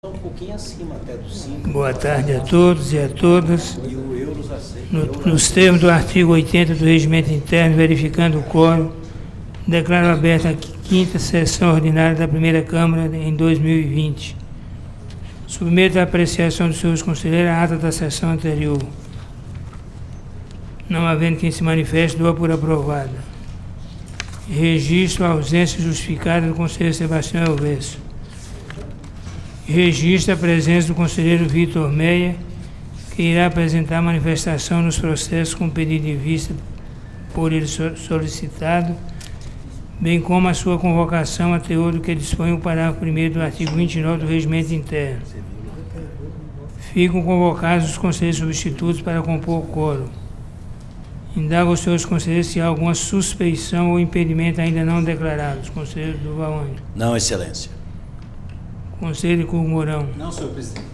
Um pouquinho acima até do 5. Boa tarde a todos e a todas. E o euros aceita. Nos termos do artigo 80 do Regimento Interno, verificando o quórum, declaro aberta a quinta sessão ordinária da primeira Câmara em 2020. Submeto à apreciação dos senhores conselheiros a ata da sessão anterior. Não havendo quem se manifeste, dou por aprovada. Registro a ausência justificada do conselheiro Sebastião Elvésio. Registra a presença do conselheiro Vitor Meia, que irá apresentar manifestação nos processos com pedido de vista por ele solicitado, bem como a sua convocação a teor do que dispõe o parágrafo 1º do artigo 29 do Regimento Interno. Ficam convocados os conselheiros substitutos para compor o quórum. Indago aos senhores conselheiros se há alguma suspeição ou impedimento ainda não declarados. Conselheiro Durval Ângelo. Não, excelência. Conselheiro Licurgo Mourão. Não, senhor presidente.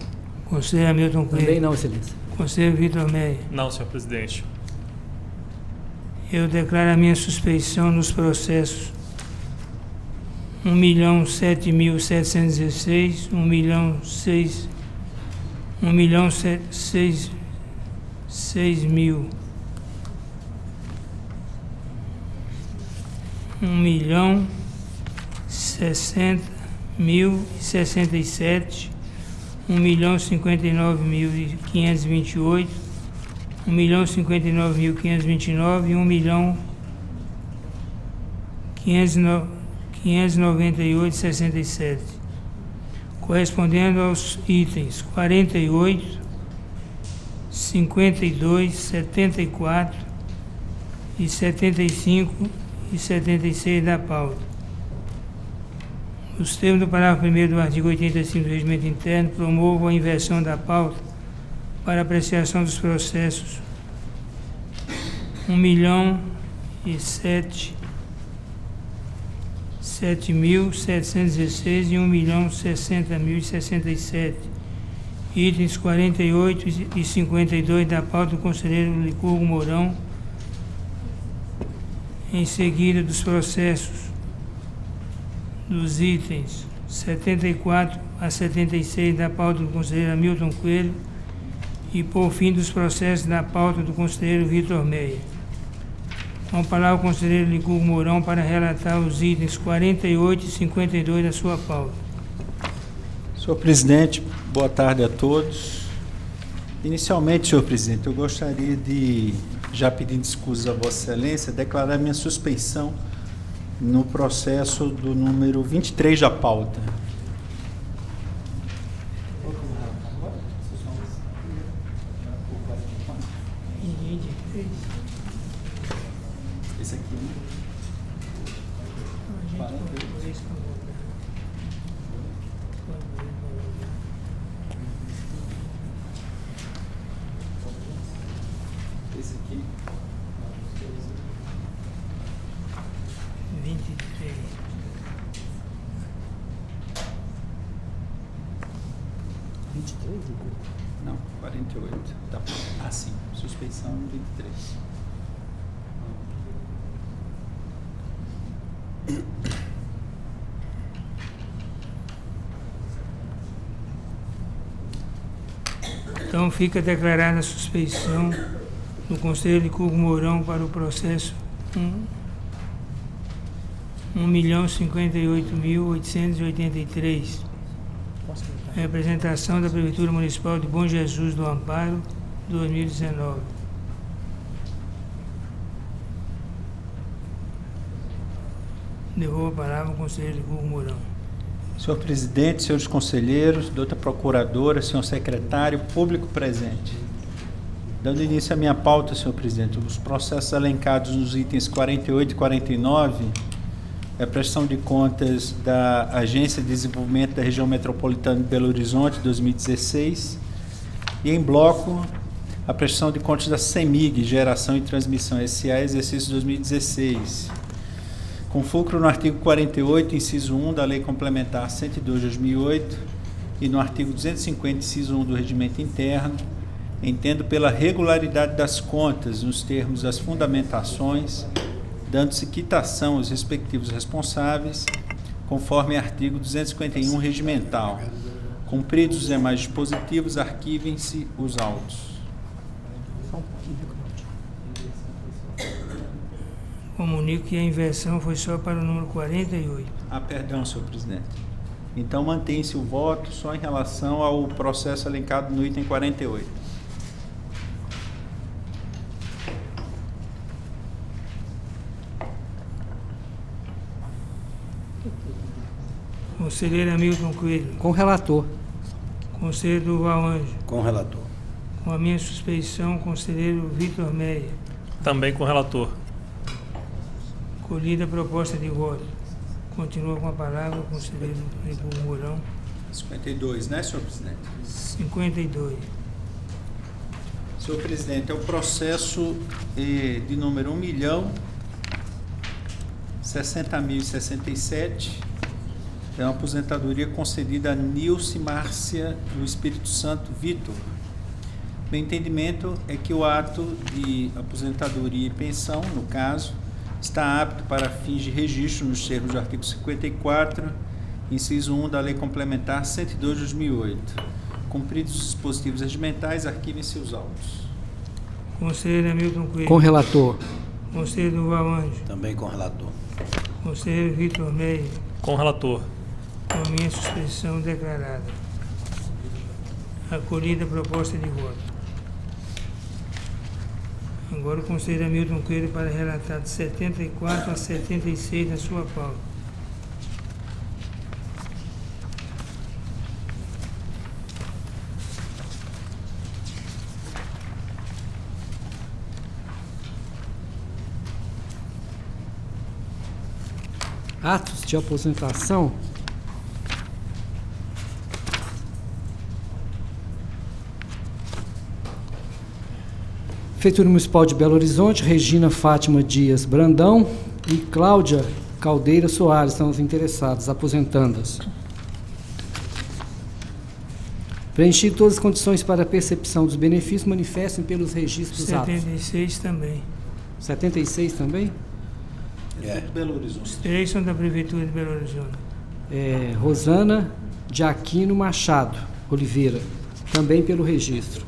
Conselheiro Hamilton Coelho. Também não, excelência. Conselheiro Vitor Meia. Não, senhor presidente. Eu declaro a minha suspeição nos processos 1.007.716, 1.006.000, 1.060.067, 1.059.528, 1.059.529 e 1.598.67, correspondendo aos itens 48, 52, 74 e 75 e 76 da pauta. Nos termos do parágrafo 1º do artigo 85 do Regimento Interno, promovo a inversão da pauta para apreciação dos processos 1.007.716 e 1.060.067, itens 48 e 52 da pauta do conselheiro Licurgo Mourão, em seguida dos processos dos itens 74 a 76 da pauta do conselheiro Hamilton Coelho e, por fim, dos processos da pauta do conselheiro Vitor Meia. Com a palavra o conselheiro Licurgo Mourão para relatar os itens 48 e 52 da sua pauta. Senhor presidente, boa tarde a todos. Inicialmente, senhor presidente, eu gostaria de, já pedindo desculpas a Vossa Excelência, declarar minha suspeição no processo do número 23 da pauta. Esse aqui, né? 48. Esse aqui. 23. Não, 48. Tá. Ah, sim. Suspeição 23. Então fica declarada a suspeição do conselheiro Licurgo Mourão para o processo 1.058.883. Representação da Prefeitura Municipal de Bom Jesus do Amparo, 2019. Devolvo a palavra ao conselheiro Licurgo Mourão. Senhor presidente, senhores conselheiros, doutora procuradora, senhor secretário, público presente. Dando início à minha pauta, senhor presidente, os processos elencados nos itens 48 e 49, a prestação de contas da Agência de Desenvolvimento da Região Metropolitana de Belo Horizonte, 2016, e em bloco, a prestação de contas da CEMIG, Geração e Transmissão S.A., exercício 2016. Com fulcro no artigo 48, inciso 1 da Lei Complementar 102 de 2008 e no artigo 250, inciso 1 do Regimento Interno, entendo pela regularidade das contas nos termos das fundamentações, dando-se quitação aos respectivos responsáveis, conforme artigo 251 regimental, Cumpridos os demais dispositivos, arquivem-se os autos. Comunico que a inversão foi só para o número 48. Ah, perdão, senhor presidente. Então, mantém-se o voto só em relação ao processo elencado no item 48. Conselheiro Hamilton Coelho. Com o relator. Conselheiro Durval Anjo. Com o relator. Com a minha suspeição, conselheiro Vitor Meia. Também com o relator. Colhida a proposta de voto. Continua com a palavra o conselheiro Friburgo Mourão. 52, né, senhor presidente? 52. Senhor presidente, é o processo de número 1.060.067. É uma aposentadoria concedida a Nilce Márcia do Espírito Santo Vitor. Meu entendimento é que o ato de aposentadoria e pensão, no caso, está apto para fins de registro nos termos do artigo 54, inciso 1 da Lei Complementar 102 de 2008. Cumpridos os dispositivos regimentais, arquivem-se os autos. Conselheiro Hamilton Coelho. Com o relator. Conselheiro Durval Anjo. Também com o relator. Conselheiro Vitor Meia. Com o relator. Com a minha suspeição declarada. Acolhida a proposta de voto. Agora o conselheiro Hamilton Coelho para relatar de 74 a 76 da sua pauta. Atos de aposentação. Prefeitura Municipal de Belo Horizonte, Regina Fátima Dias Brandão e Cláudia Caldeira Soares são os interessados, aposentandas. Preenchido todas as condições para a percepção dos benefícios, manifestem pelos registros atos. 76 também. 76 também? É. Belo Horizonte. Os três são da Prefeitura de Belo Horizonte. Rosana de Aquino Machado Oliveira, também pelo registro.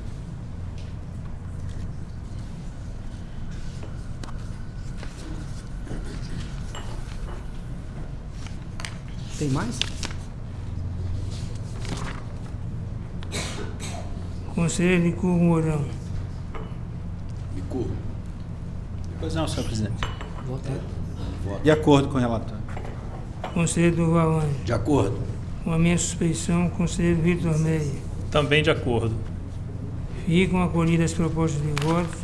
Tem mais? Conselheiro Licurgo Mourão. Licurgo. Pois não, senhor presidente. Vota. Voto. De acordo com o relator. Conselheiro Durval Anjo. De acordo. Com a minha suspeição, conselheiro Vitor Meia. Também de acordo. Ficam acolhidas as propostas de voto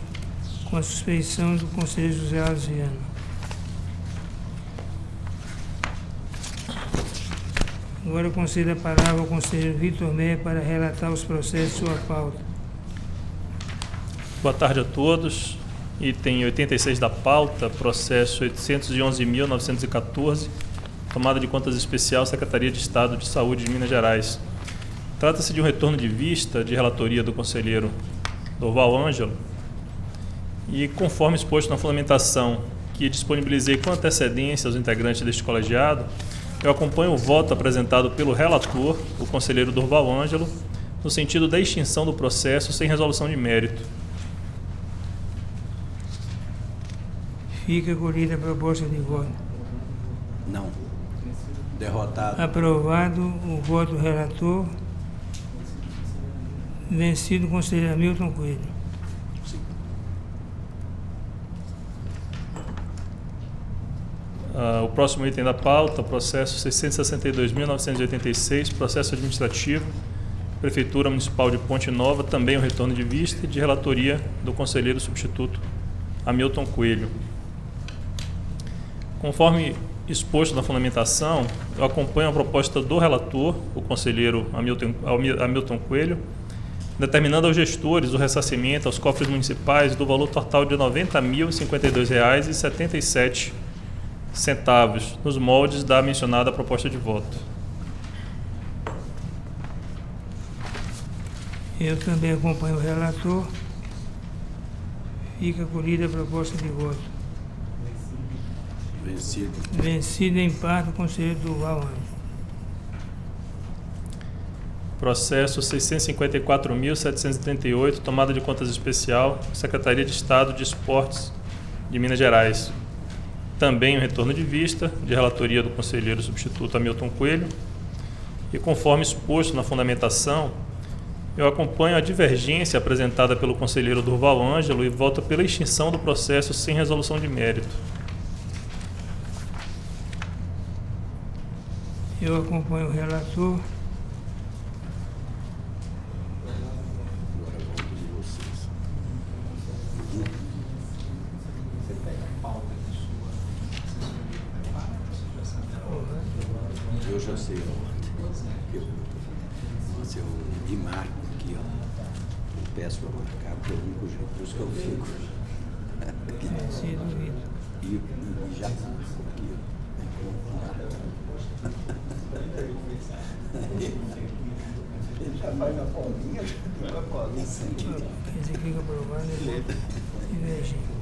com a suspeição do conselheiro José Alves Viana. Agora eu concedo a palavra ao conselheiro Vitor Meia para relatar os processos de sua pauta. Boa tarde a todos. Item 86 da pauta, processo 811.914, tomada de contas especial, Secretaria de Estado de Saúde de Minas Gerais. Trata-se de um retorno de vista de relatoria do conselheiro Durval Ângelo e, conforme exposto na fundamentação que disponibilizei com antecedência aos integrantes deste colegiado, eu acompanho o voto apresentado pelo relator, o conselheiro Durval Ângelo, no sentido da extinção do processo sem resolução de mérito. Fica acolhida a proposta de voto. Não. Derrotado. Aprovado o voto do relator. Vencido o conselheiro Hamilton Coelho. O próximo item da pauta, processo 662.986, processo administrativo, Prefeitura Municipal de Ponte Nova, também o retorno de vista e de relatoria do conselheiro substituto Hamilton Coelho. Conforme exposto na fundamentação, eu acompanho a proposta do relator, o conselheiro Hamilton Coelho, determinando aos gestores o ressarcimento aos cofres municipais do valor total de R$ 90.052,77 nos moldes da mencionada proposta de voto. Eu também acompanho o relator. Fica acolhida a proposta de voto. Vencido. Vencido em parte o conselheiro Durval Anjo. Processo 654.738, tomada de contas especial, Secretaria de Estado de Esportes de Minas Gerais. Também um retorno de vista, de relatoria do conselheiro substituto Hamilton Coelho. E conforme exposto na fundamentação, eu acompanho a divergência apresentada pelo conselheiro Durval Ângelo e voto pela extinção do processo sem resolução de mérito. Eu acompanho o relator. Eu já sei a ordem. Mas eu me marco aqui, ó. Eu peço para marcar, porque é o único jeito, por isso que eu fico. Vencido, Vitor. E já marco aqui, ó. Ele já vai na palminha, já vai na palminha. Esse aqui que é aprovado é voto divergente.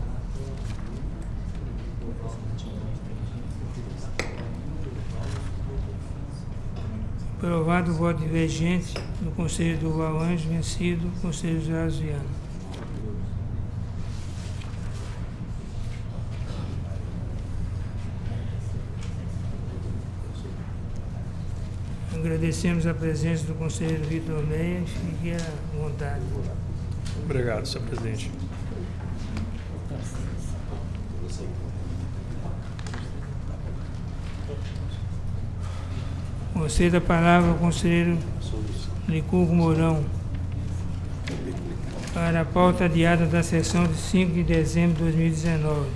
Aprovado o voto divergente do conselheiro Durval Ângelo, vencido o conselheiro José Viana. Agradecemos a presença do conselheiro Vitor Meia e fique à vontade. Obrigado, senhor presidente. Concedo a palavra ao conselheiro Licurgo Mourão para a pauta adiada da sessão de 5 de dezembro de 2019.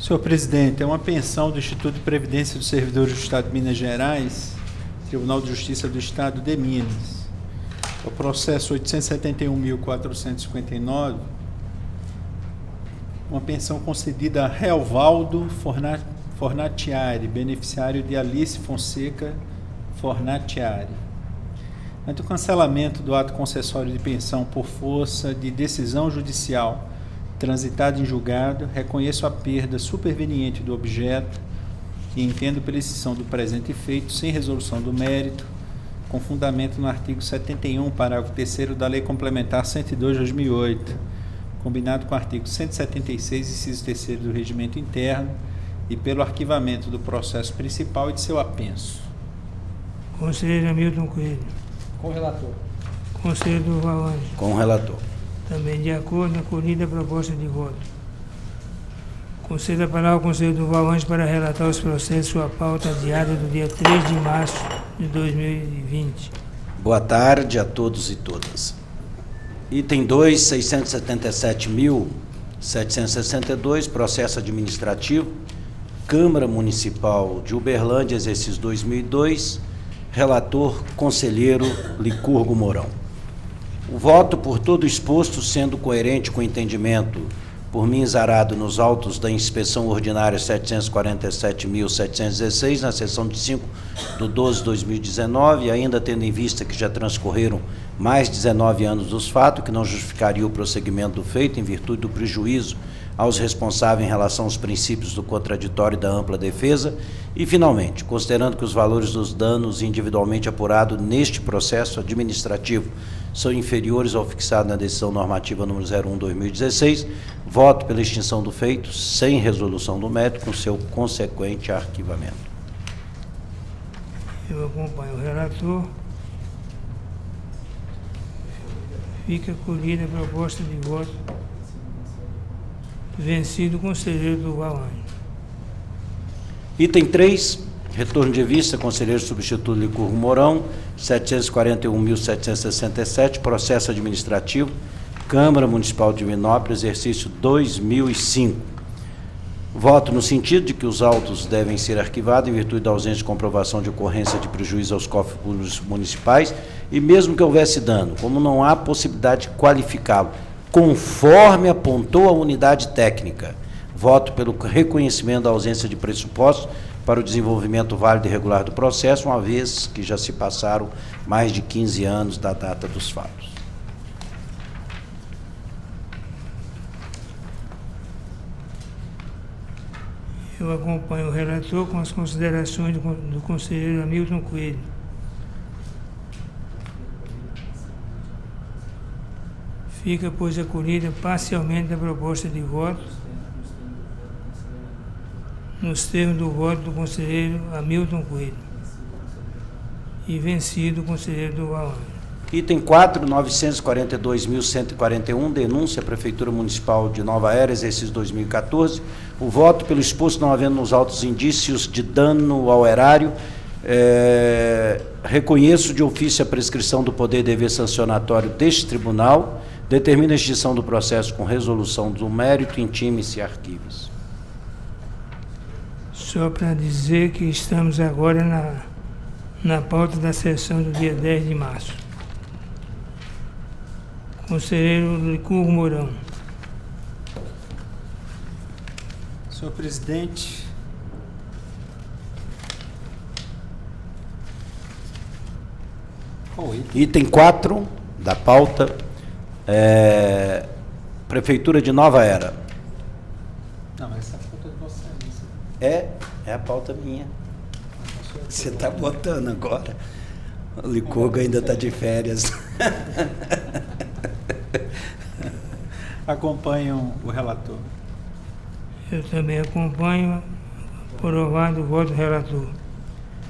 Senhor presidente, é uma pensão do Instituto de Previdência dos Servidores do Estado de Minas Gerais, Tribunal de Justiça do Estado de Minas. O processo 871.459, uma pensão concedida a Realvaldo Fornatiari, beneficiário de Alice Fonseca Fornatiari. Ante o cancelamento do ato concessório de pensão por força de decisão judicial transitada em julgado, reconheço a perda superveniente do objeto e entendo pela extinção do presente feito sem resolução do mérito, com fundamento no artigo 71, parágrafo 3º da Lei Complementar 102 de 2008, combinado com o artigo 176, inciso 3º do Regimento Interno, e pelo arquivamento do processo principal e de seu apenso. Conselheiro Hamilton Coelho. Com o relator. Conselheiro Durval Ângelo. Com o relator. Também de acordo, acolhida a proposta de voto. Concedo a palavra ao conselheiro Durval Ângelo para relatar os processos sua pauta adiada do dia 3 de março de 2020. Boa tarde a todos e todas. Item 2, 677.762, processo administrativo, Câmara Municipal de Uberlândia, exercício 2002, relator, conselheiro Licurgo Mourão. O voto por todo exposto, sendo coerente com o entendimento por mim exarado nos autos da inspeção ordinária 747.716, na sessão de 5 de 12 de 2019, ainda tendo em vista que já transcorreram mais de 19 anos dos fatos, que não justificaria o prosseguimento do feito em virtude do prejuízo aos responsáveis em relação aos princípios do contraditório e da ampla defesa, e, finalmente, considerando que os valores dos danos individualmente apurados neste processo administrativo são inferiores ao fixado na decisão normativa número 01/2016, voto pela extinção do feito sem resolução do mérito, com seu consequente arquivamento. Eu acompanho o relator. Fica acolhida a proposta de voto. Vencido o conselheiro Durval Ângelo. Item 3, retorno de vista, conselheiro substituto Licurgo Mourão, 741.767, processo administrativo, Câmara Municipal de Divinópolis, exercício 2005. Voto no sentido de que os autos devem ser arquivados em virtude da ausência de comprovação de ocorrência de prejuízo aos cofres públicos municipais e mesmo que houvesse dano, como não há possibilidade de qualificá-lo, conforme apontou a unidade técnica. Voto pelo reconhecimento da ausência de pressupostos para o desenvolvimento válido e regular do processo, uma vez que já se passaram mais de 15 anos da data dos fatos. Eu acompanho o relator com as considerações do conselheiro Hamilton Coelho. Fica, pois, acolhida parcialmente a proposta de voto nos termos do voto do conselheiro Hamilton Coelho e vencido o conselheiro Durval Ângelo. Item 4, 942.141, denúncia à Prefeitura Municipal de Nova Era, exercício 2014. O voto pelo exposto não havendo nos autos indícios de dano ao erário, reconheço de ofício a prescrição do poder e dever sancionatório deste tribunal, determina a extinção do processo com resolução do mérito, intime-se e arquive-se. Só para dizer que estamos agora na pauta da sessão do dia 10 de março. Conselheiro Licurgo Mourão. Senhor presidente, qual item? Item 4 da pauta, Prefeitura de Nova Era. Não, mas essa pauta é de Vossa Excelência. É a pauta minha. Você está botando agora. O Licurgo ainda está de férias. Acompanham o relator. Eu também acompanho. Aprovado o voto do relator.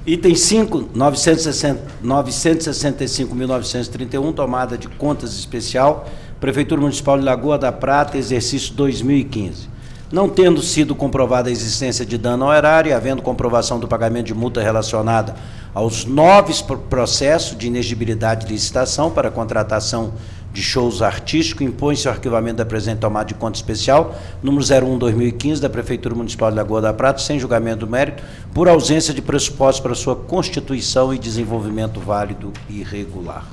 Item 5, 965.931, tomada de contas especial, Prefeitura Municipal de Lagoa da Prata, exercício 2015. Não tendo sido comprovada a existência de dano ao erário e havendo comprovação do pagamento de multa relacionada aos 9 processos de inexigibilidade de licitação para contratação de shows artísticos, impõe-se o arquivamento da presente tomada de conta especial, número 01/2015, da Prefeitura Municipal de Lagoa da Prata, sem julgamento do mérito, por ausência de pressupostos para sua constituição e desenvolvimento válido e regular.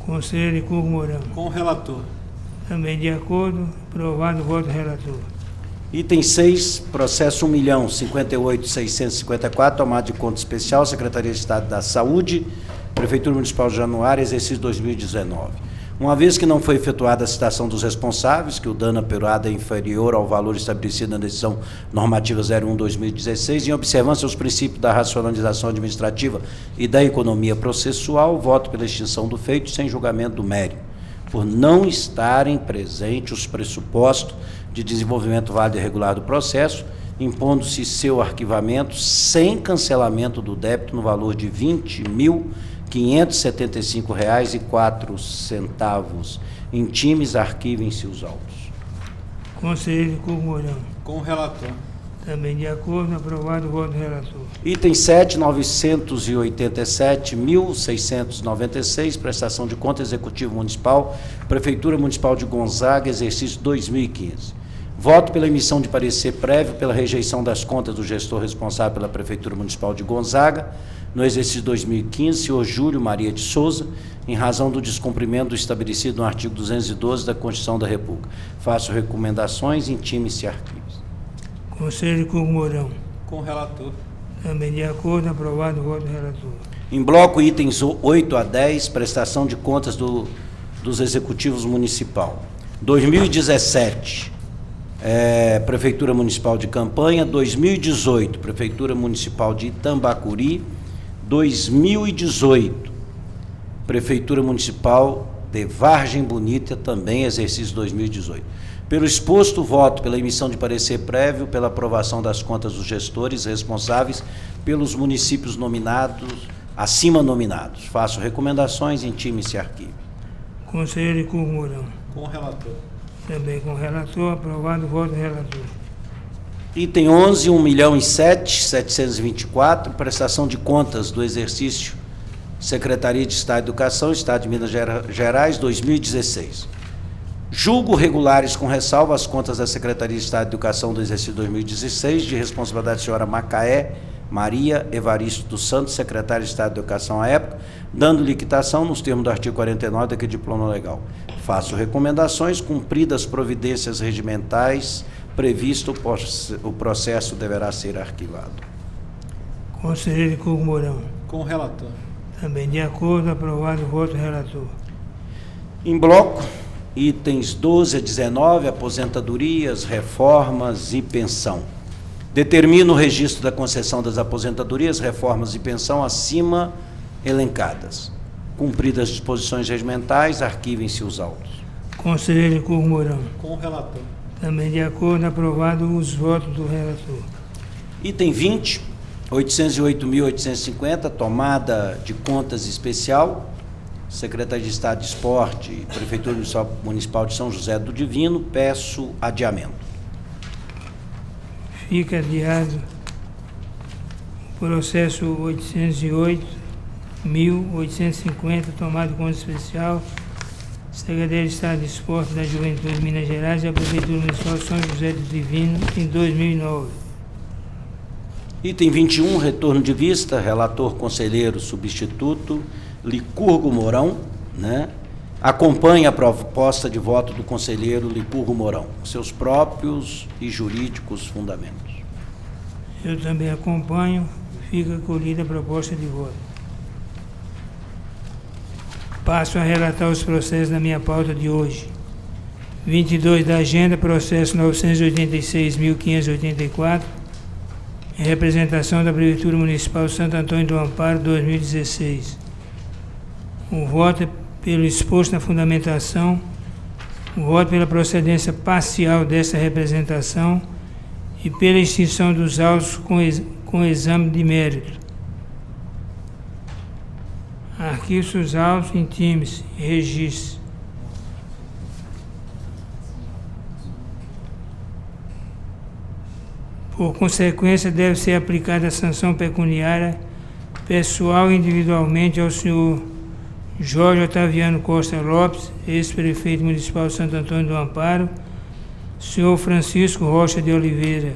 Conselheiro Licurgo Mourão. Com o relator. Também de acordo. Aprovado o voto do relator. Item 6, processo 1.058.654, tomada de conta especial, Secretaria de Estado da Saúde, Prefeitura Municipal de Januário, exercício 2019. Uma vez que não foi efetuada a citação dos responsáveis, que o dano apurado é inferior ao valor estabelecido na decisão normativa 01/2016, em observância aos princípios da racionalização administrativa e da economia processual, voto pela extinção do feito sem julgamento do mérito, por não estarem presentes os pressupostos de desenvolvimento válido e regular do processo, impondo-se seu arquivamento sem cancelamento do débito no valor de R$ 20.575,04. Intimes, arquivem-se os autos. Conselheiro Licurgo Mourão. Com o relator. Também de acordo. Aprovado o voto do relator. Item 7, 987.696, prestação de conta Executivo Municipal, Prefeitura Municipal de Gonzaga, exercício 2015. Voto pela emissão de parecer prévio pela rejeição das contas do gestor responsável pela Prefeitura Municipal de Gonzaga, no exercício 2015, senhor Júlio Maria de Souza, em razão do descumprimento do estabelecido no artigo 212 da Constituição da República. Faço recomendações, intime-se e arquive-se. Conselheiro Licurgo Mourão. Com o relator. Também de acordo. Aprovado o voto do relator. Em bloco, itens 8 a 10, prestação de contas dos executivos municipal. 2017, Prefeitura Municipal de Campanha. 2018, Prefeitura Municipal de Itambacuri. 2018, Prefeitura Municipal de Vargem Bonita, também exercício 2018. Pelo exposto, voto pela emissão de parecer prévio pela aprovação das contas dos gestores responsáveis pelos municípios acima nominados. Faço recomendações, intime-se e arquive. Conselheiro Licurgo Mourão. Com o relator. Também com o relator. Aprovado o voto do relator. Item 11, 1.007.724, prestação de contas do exercício Secretaria de Estado de Educação, Estado de Minas Gerais, 2016. Julgo regulares com ressalva as contas da Secretaria de Estado de Educação do exercício 2016, de responsabilidade da senhora Macaé Maria Evaristo dos Santos, secretária de Estado de Educação à época, dando liquidação nos termos do artigo 49 daquele diploma legal. Faço recomendações, cumpridas providências regimentais, previsto o processo deverá ser arquivado. Conselheiro Licurgo Mourão. Com o relator. Também de acordo. Aprovado o voto do relator. Em bloco, itens 12 a 19, aposentadorias, reformas e pensão. Determino o registro da concessão das aposentadorias, reformas e pensão acima elencadas. Cumpridas as disposições regimentais, arquivem-se os autos. Conselheiro Licurgo Mourão. Com o relator. Também de acordo, aprovado os votos do relator. Item 20, 808.850, tomada de contas especial. Secretaria de Estado de Esporte, Prefeitura Municipal de São José do Divino, peço adiamento. Fica adiado o processo 808.850, tomado de conta especial, Secretaria de Estado de Esporte da Juventude de Minas Gerais e a Prefeitura Municipal de São José do Divino, em 2009. Item 21, retorno de vista, relator conselheiro substituto, Licurgo Mourão, né? Acompanha a proposta de voto do conselheiro Licurgo Mourão, seus próprios e jurídicos fundamentos. Eu também acompanho, fica acolhida a proposta de voto. Passo a relatar os processos da minha pauta de hoje. 22 da agenda, processo 986.584, em representação da Prefeitura Municipal de Santo Antônio do Amparo, 2016. O voto é pelo exposto na fundamentação, o voto pela procedência parcial desta representação e pela extinção dos autos com exame de mérito. Arquive os autos, intime-se e registre. Por consequência, deve ser aplicada a sanção pecuniária pessoal e individualmente ao senhor Jorge Otaviano Costa Lopes, ex-prefeito municipal de Santo Antônio do Amparo, senhor Francisco Rocha de Oliveira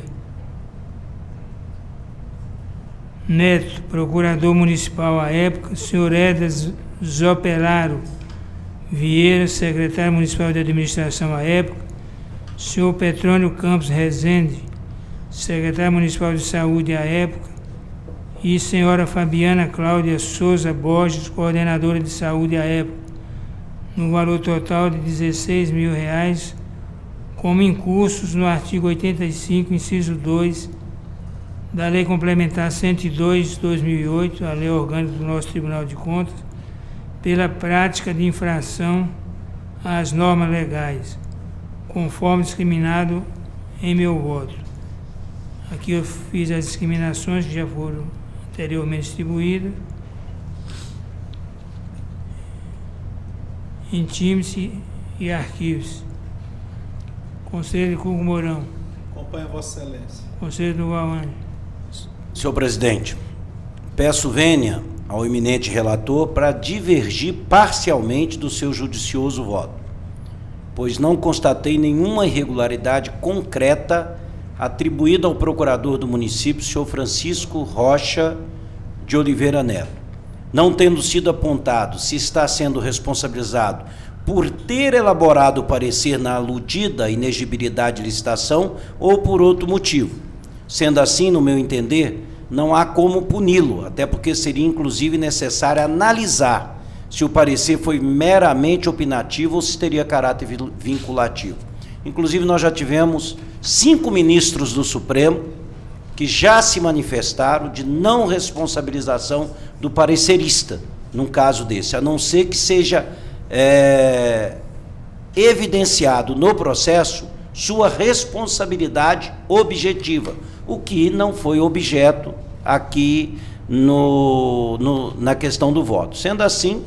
Neto, procurador municipal à época, senhor Edas Zopelaro Vieira, secretário municipal de administração à época, senhor Petrônio Campos Rezende, secretário municipal de saúde à época, e senhora Fabiana Cláudia Souza Borges, coordenadora de saúde à época, no valor total de R$16.000, como incursos no artigo 85, inciso 2, da Lei Complementar 102/2008, a Lei Orgânica do nosso Tribunal de Contas, pela prática de infração às normas legais, conforme discriminado em meu voto. Aqui eu fiz as discriminações que já foram anteriormente distribuídas. Intime-se e arquive-se. Conselheiro Licurgo Mourão. Acompanha Vossa Excelência. Conselheiro do Valândia. Senhor presidente, peço vênia ao eminente relator para divergir parcialmente do seu judicioso voto, pois não constatei nenhuma irregularidade concreta atribuída ao procurador do município, senhor Francisco Rocha de Oliveira Neto, não tendo sido apontado se está sendo responsabilizado por ter elaborado o parecer na aludida inexigibilidade de licitação ou por outro motivo. Sendo assim, no meu entender, não há como puni-lo, até porque seria inclusive necessário analisar se o parecer foi meramente opinativo ou se teria caráter vinculativo. Inclusive, nós já tivemos 5 ministros do Supremo que já se manifestaram de não responsabilização do parecerista, num caso desse, a não ser que seja evidenciado no processo sua responsabilidade objetiva, o que não foi objeto aqui na questão do voto. Sendo assim,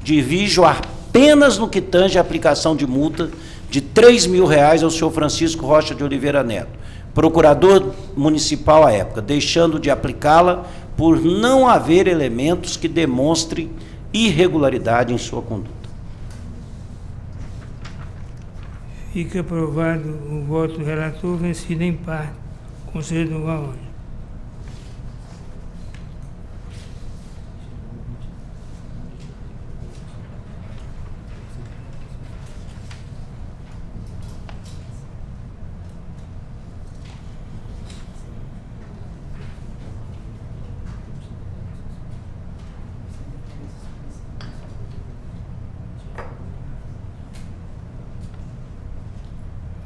divijo apenas no que tange a aplicação de multa de R$3.000 ao senhor Francisco Rocha de Oliveira Neto, procurador municipal à época, deixando de aplicá-la por não haver elementos que demonstrem irregularidade em sua conduta. Fica aprovado o voto do relator, vencido em parte. Conselheiro do Valônia.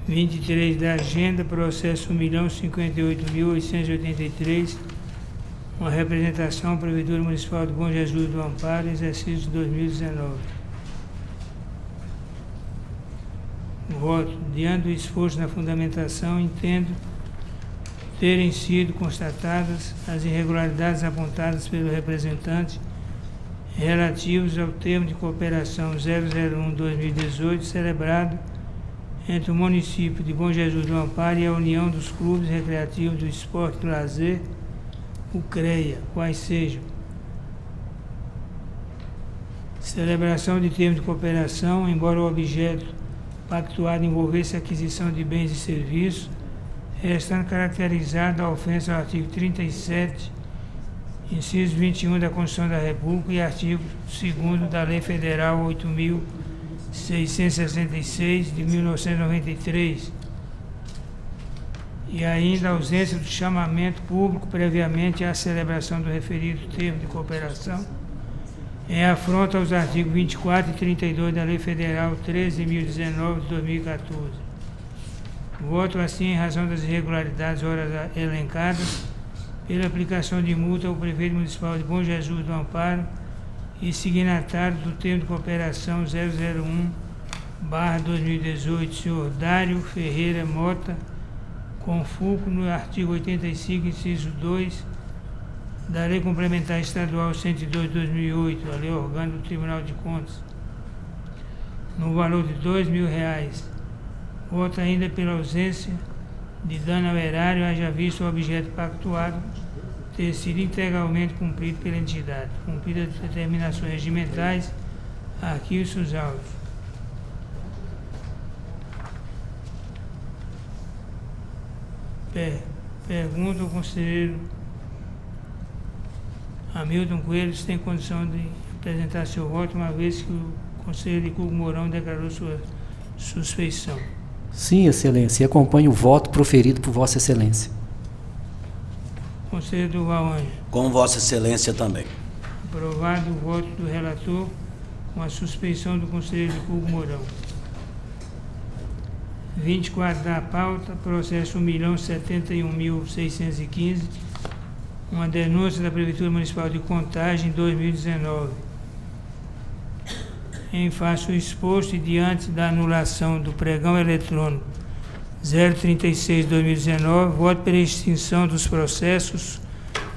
(23) 23 da agenda, processo 1.058.883, Uma representação, Prefeitura Municipal de Bom Jesus do Amparo, exercício 2019. Voto. Diante do esforço na fundamentação, entendo terem sido constatadas as irregularidades apontadas pelo representante relativos ao termo de cooperação 001-2018 celebrado entre o município de Bom Jesus do Amparo e a União dos Clubes Recreativos do Esporte e Lazer, o CREA, quais sejam: celebração de termo de cooperação, embora o objeto pactuado envolvesse a aquisição de bens e serviços, restando caracterizada a ofensa ao artigo 37, inciso 21 da Constituição da República e artigo 2º da Lei Federal 8.666 de 1993, e ainda a ausência do chamamento público previamente à celebração do referido termo de cooperação, em afronta aos artigos 24 e 32 da Lei Federal 13.019 de 2014. Voto assim em razão das irregularidades ora elencadas, pela aplicação de multa ao Prefeito Municipal de Bom Jesus do Amparo e signatário do termo de cooperação 001/2018, senhor Dário Ferreira Mota, com fulcro no artigo 85, inciso 2, da Lei Complementar Estadual 102 de 2008, a Lei Orgânica do Tribunal de Contas, no valor de R$2.000. Voto ainda pela ausência de dano ao erário, haja visto o objeto pactuado ter sido integralmente cumprido pela entidade, cumpridas as determinações regimentais, arquivos seus autos. Pergunta ao conselheiro Hamilton Coelho se tem condição de apresentar seu voto, uma vez que o conselheiro Hugo Mourão declarou sua suspeição. Sim, Excelência, e acompanho o voto proferido por Vossa Excelência. Conselheiro Durval Ângelo. Com Vossa Excelência também. Aprovado o voto do relator com a suspeição do conselheiro Hugo Mourão. 24 da pauta, processo 1.071.615, uma denúncia da Prefeitura Municipal de Contagem 2019. Em face o exposto e diante da anulação do pregão eletrônico 036/2019, voto pela extinção dos processos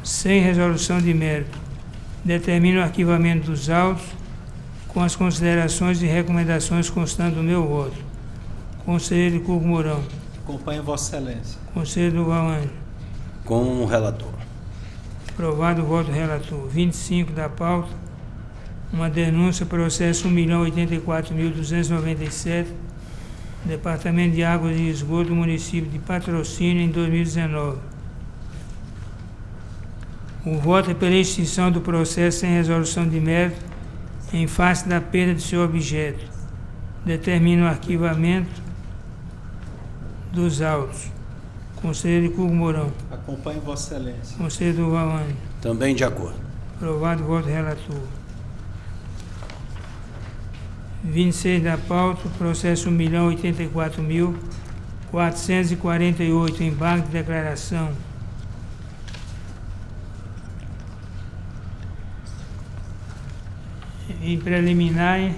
sem resolução de mérito. Determino o arquivamento dos autos com as considerações e recomendações constando do meu voto. Conselheiro Hugo Mourão. Acompanho Vossa Excelência. Conselheiro Durval Ângelo. Com o relator. Aprovado o voto do relator. 25 da pauta, uma denúncia, processo 1.084.297, Departamento de Águas e Esgoto do município de Patrocínio em 2019. O voto é pela extinção do processo sem resolução de mérito em face da perda de seu objeto. Determina o arquivamento dos autos. Conselheiro Hugo Mourão. Acompanho Vossa Excelência. Conselheiro Durval Ângelo. Também de acordo. Aprovado o voto do relator. 26 da pauta, processo 1.084.448, embargo de declaração. Em preliminar,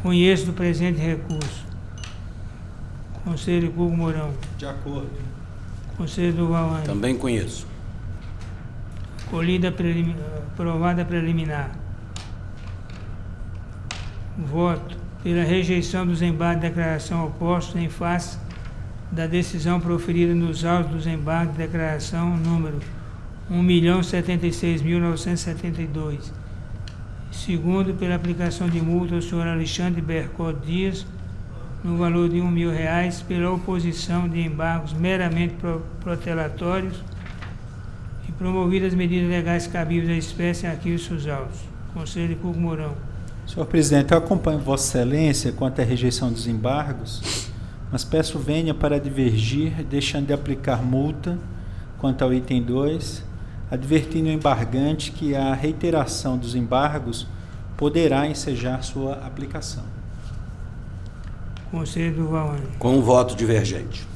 conheço do presente recurso. Conselheiro Hugo Mourão. De acordo. Conselheiro Durval Ângelo. Também conheço. Colhida aprovada preliminar. Voto pela rejeição dos embargos de declaração opostos em face da decisão proferida nos autos dos embargos de declaração número 1.076.972. Segundo, pela aplicação de multa ao senhor Alexandre Bercot Dias, no valor de R$1.000, pela oposição de embargos meramente protelatórios e promovidas medidas legais cabíveis à espécie em arquivos seus autos. Conselheiro Hugo Mourão. Senhor presidente, eu acompanho Vossa Excelência quanto à rejeição dos embargos, mas peço venha para divergir, deixando de aplicar multa quanto ao item 2, advertindo o embargante que a reiteração dos embargos poderá ensejar sua aplicação. Conselheiro Durval Ângelo. Com o voto divergente.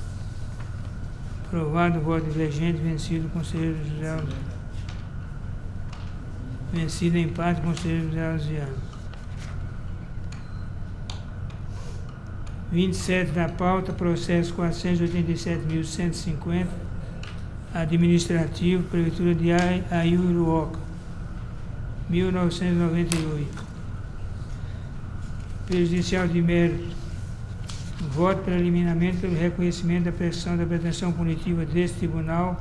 Aprovado o voto divergente, vencido o conselheiro José Alziano. Vencido em parte o conselheiro José Alziano. 27 da pauta, processo 487.150, administrativo, Prefeitura de Aiuruoca, 1998. Prejudicial de mérito. Voto preliminarmente pelo reconhecimento da pressão da pretensão punitiva deste tribunal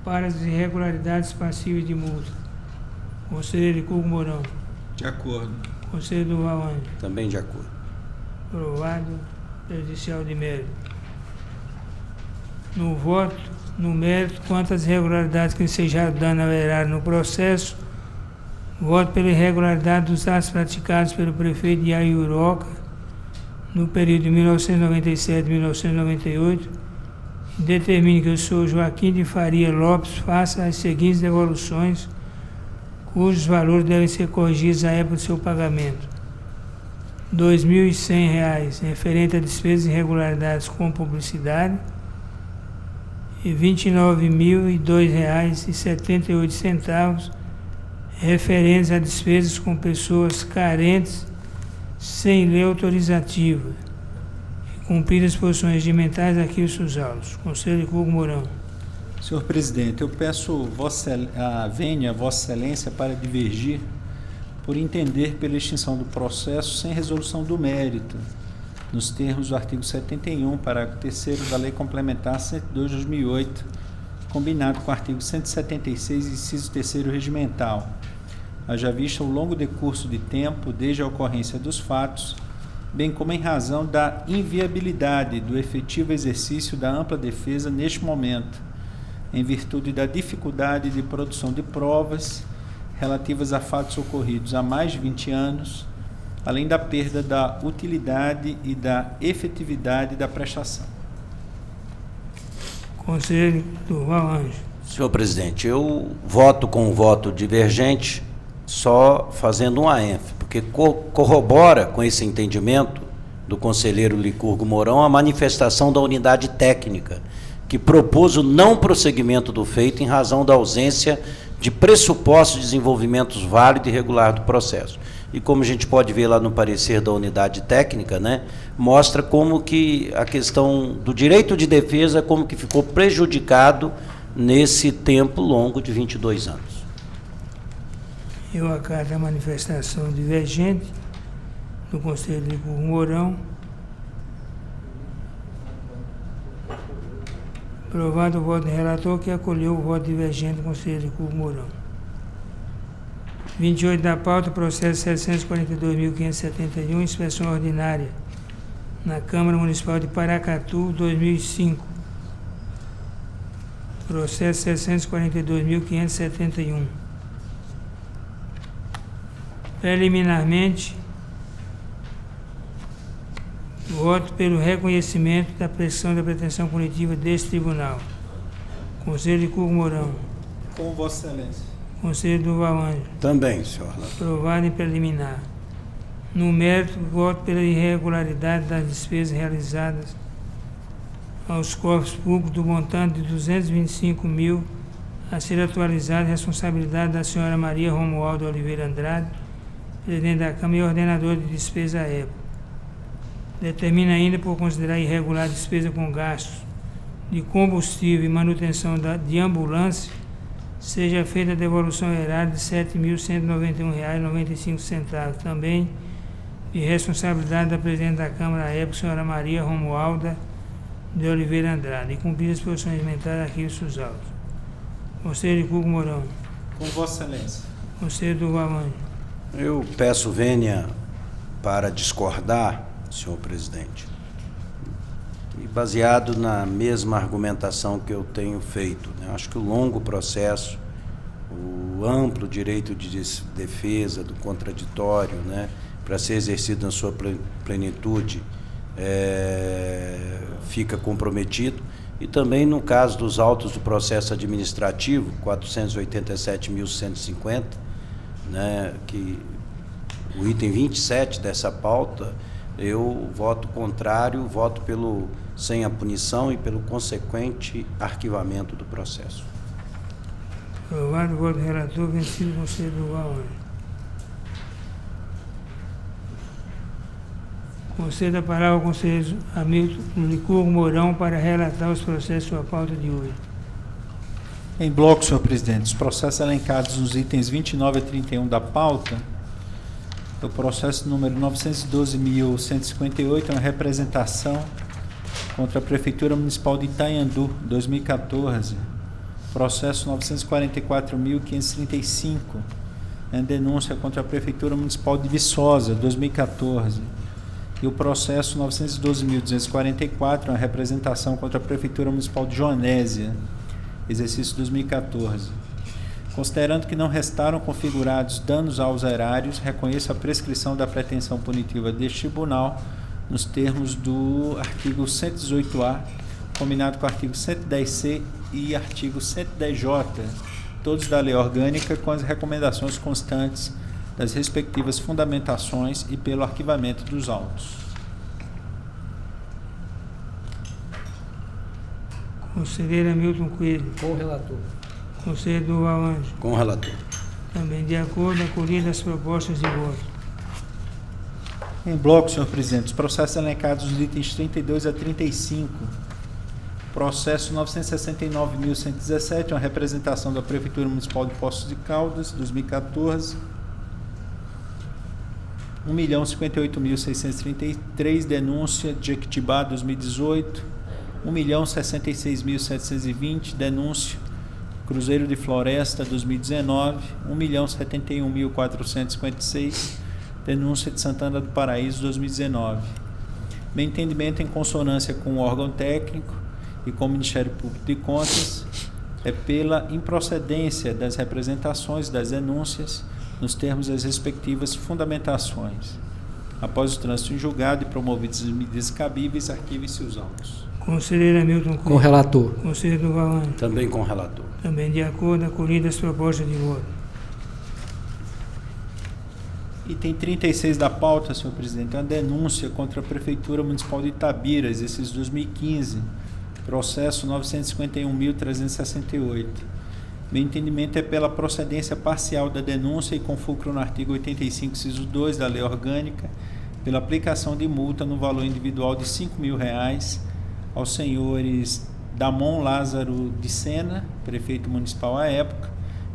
para as irregularidades passíveis de multa. Conselheiro Licurgo Mourão. De acordo. Conselheiro Durval Ângelo. Também de acordo. Aprovado. Prejudicial de mérito. No voto, no mérito, quanto às irregularidades que ensejaram dano ao erário no processo, voto pela irregularidade dos atos praticados pelo prefeito de Aiuruoca no período de 1997 e 1998, e determine que o senhor Joaquim de Faria Lopes faça as seguintes devoluções, cujos valores devem ser corrigidos à época do seu pagamento. R$ 2.100 referente a despesas e irregularidades com publicidade e R$ 29.002,78 referentes a despesas com pessoas carentes sem lei autorizativa e cumprir as posições regimentais aqui os seus autos. Conselheiro Licurgo Mourão. Senhor presidente, eu peço venha Vossa Excelência para divergir por entender pela extinção do processo sem resolução do mérito, nos termos do artigo 71, parágrafo 3º da Lei Complementar 102 de 2008, combinado com o artigo 176, inciso 3º regimental, haja vista o longo decurso de tempo desde a ocorrência dos fatos, bem como em razão da inviabilidade do efetivo exercício da ampla defesa neste momento, em virtude da dificuldade de produção de provas relativas a fatos ocorridos há mais de 20 anos, além da perda da utilidade e da efetividade da prestação. Conselheiro Durval Ângelo. Senhor presidente, eu voto com um voto divergente, só fazendo uma ênfase, porque corrobora com esse entendimento do conselheiro Licurgo Mourão a manifestação da unidade técnica, que propôs o não prosseguimento do feito em razão da ausência de pressupostos de desenvolvimentos válido e regular do processo. E como a gente pode ver lá no parecer da unidade técnica, né, mostra como que a questão do direito de defesa, como que ficou prejudicado nesse tempo longo de 22 anos. Eu acato a manifestação divergente do conselheiro Licurgo Mourão. Aprovado o voto do relator, que acolheu o voto divergente do conselheiro Licurgo Mourão. 28 da pauta, processo 742.571, inspeção ordinária na Câmara Municipal de Paracatu, 2005. Processo 742.571. Preliminarmente, voto pelo reconhecimento da pressão da pretensão punitiva deste tribunal. Conselheiro Licurgo Mourão. Com Vossa Excelência. Conselheiro Durval Ângelo. Também, senhor. Aprovado em preliminar. No mérito, voto pela irregularidade das despesas realizadas aos cofres públicos do montante de 225.000 a ser atualizado, responsabilidade da senhora Maria Romualdo Oliveira Andrade, presidente da Câmara e ordenador de despesa à época. Determina ainda por considerar irregular a despesa com gastos de combustível e manutenção de ambulância, seja feita a devolução erária de R$ 7.191,95, também de responsabilidade da presidente da Câmara à época, senhora Maria Romualda de Oliveira Andrade, e cumprir as posições regimentais aqui os seus autos. Conselheiro Licurgo Mourão. Com Vossa Excelência. Conselheiro Durval Ângelo. Eu peço vênia para discordar, senhor presidente, e baseado na mesma argumentação que eu tenho feito, né? Acho que o longo processo, o amplo direito de defesa do contraditório, né, para ser exercido na sua plenitude, fica comprometido, e também no caso dos autos do processo administrativo, 487.150, né, que o item 27 dessa pauta Eu voto contrário, voto sem a punição e pelo consequente arquivamento do processo. Aprovado o voto do relator, vencido o conselheiro Durval Ângelo. Concedo a palavra ao conselheiro Hamilton Licurgo Mourão para relatar os processos sua pauta de hoje. Em bloco, senhor presidente, os processos elencados nos itens 29 a 31 da pauta, o processo número 912.158 é uma representação contra a Prefeitura Municipal de Itanhandu, 2014. Processo 944.535 é uma denúncia contra a Prefeitura Municipal de Viçosa, 2014. E o processo 912.244 é uma representação contra a Prefeitura Municipal de Joanésia, exercício 2014. Considerando que não restaram configurados danos aos erários, reconheço a prescrição da pretensão punitiva deste tribunal nos termos do artigo 118-A, combinado com o artigo 110-C e artigo 110-J, todos da lei orgânica, com as recomendações constantes das respectivas fundamentações e pelo arquivamento dos autos. Conselheiro Hamilton Coelho. Com o relator. Conselheiro Durval Ângelo. Com o relator. Também de acordo, acolhidas as propostas de voto. Em bloco, senhor presidente, os processos elencados nos itens 32 a 35. Processo 969.117, uma representação da Prefeitura Municipal de Poços de Caldas, 2014. 1.058.633, denúncia de Jequitibá, 2018. 1.066.720, denúncia Cruzeiro de Floresta, 2019. 1.071.456, denúncia de Santana do Paraíso, 2019. Meu entendimento, em consonância com o órgão técnico e com o Ministério Público de Contas, é pela improcedência das representações das denúncias nos termos das respectivas fundamentações. Após o trânsito em julgado e promovidas as medidas cabíveis, arquivem-se os autos. Conselheiro Hamilton Coelho. Com o relator. Conselheiro Durval Ângelo. Também com o relator. Também de acordo, acolhidas as propostas de voto. Item 36 da pauta, senhor presidente, é uma denúncia contra a Prefeitura Municipal de Itabira, exercício 2015, processo 951.368. Meu entendimento é pela procedência parcial da denúncia e com fulcro no artigo 85, inciso 2 da Lei Orgânica, pela aplicação de multa no valor individual de R$5.000 aos senhores Damon Lázaro de Sena, prefeito municipal à época,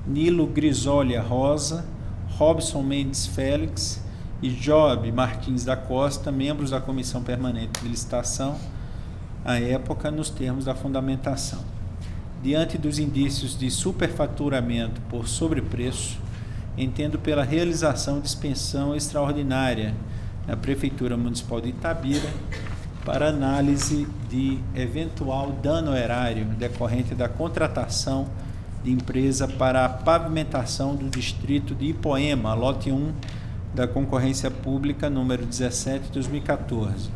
Nilo Grisolia Rosa, Robson Mendes Félix e Job Martins da Costa, membros da Comissão Permanente de Licitação, à época, nos termos da fundamentação. Diante dos indícios de superfaturamento por sobrepreço, entendo pela realização de expensão extraordinária na Prefeitura Municipal de Itabira para análise de eventual dano erário decorrente da contratação de empresa para a pavimentação do distrito de Ipoema, lote 1 da concorrência pública número 17/2014.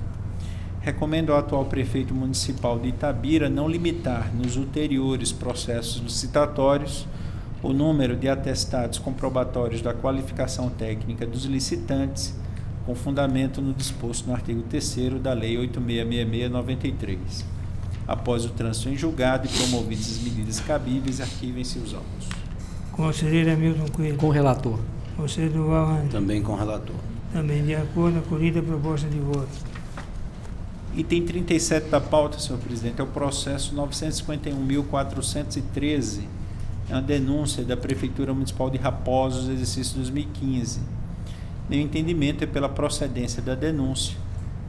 Recomendo ao atual prefeito municipal de Itabira não limitar nos ulteriores processos licitatórios o número de atestados comprobatórios da qualificação técnica dos licitantes, com fundamento no disposto no artigo 3º da Lei 8666/93. Após o trânsito em julgado e promovidas as medidas cabíveis, arquivem-se os autos. Conselheiro Hamilton Coelho. Com o relator. Conselheiro Durval Ângelo. Também com o relator. Também de acordo, acolhida a proposta de voto. Item 37 da pauta, senhor presidente, é o processo 951.413, é uma denúncia da Prefeitura Municipal de Raposos, exercício 2015. Meu entendimento é pela procedência da denúncia,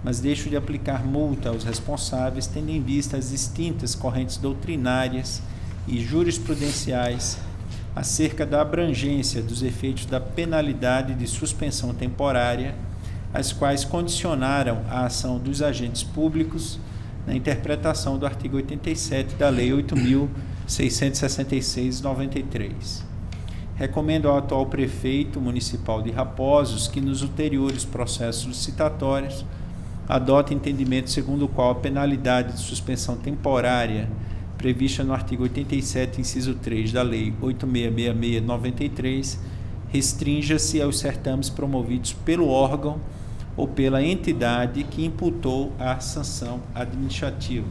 mas deixo de aplicar multa aos responsáveis, tendo em vista as distintas correntes doutrinárias e jurisprudenciais acerca da abrangência dos efeitos da penalidade de suspensão temporária, as quais condicionaram a ação dos agentes públicos na interpretação do artigo 87 da Lei 8.666/93. Recomendo ao atual prefeito municipal de Raposos que nos ulteriores processos licitatórios adote entendimento segundo o qual a penalidade de suspensão temporária prevista no artigo 87, inciso 3 da Lei 8.666/93 restrinja-se aos certames promovidos pelo órgão ou pela entidade que imputou a sanção administrativa.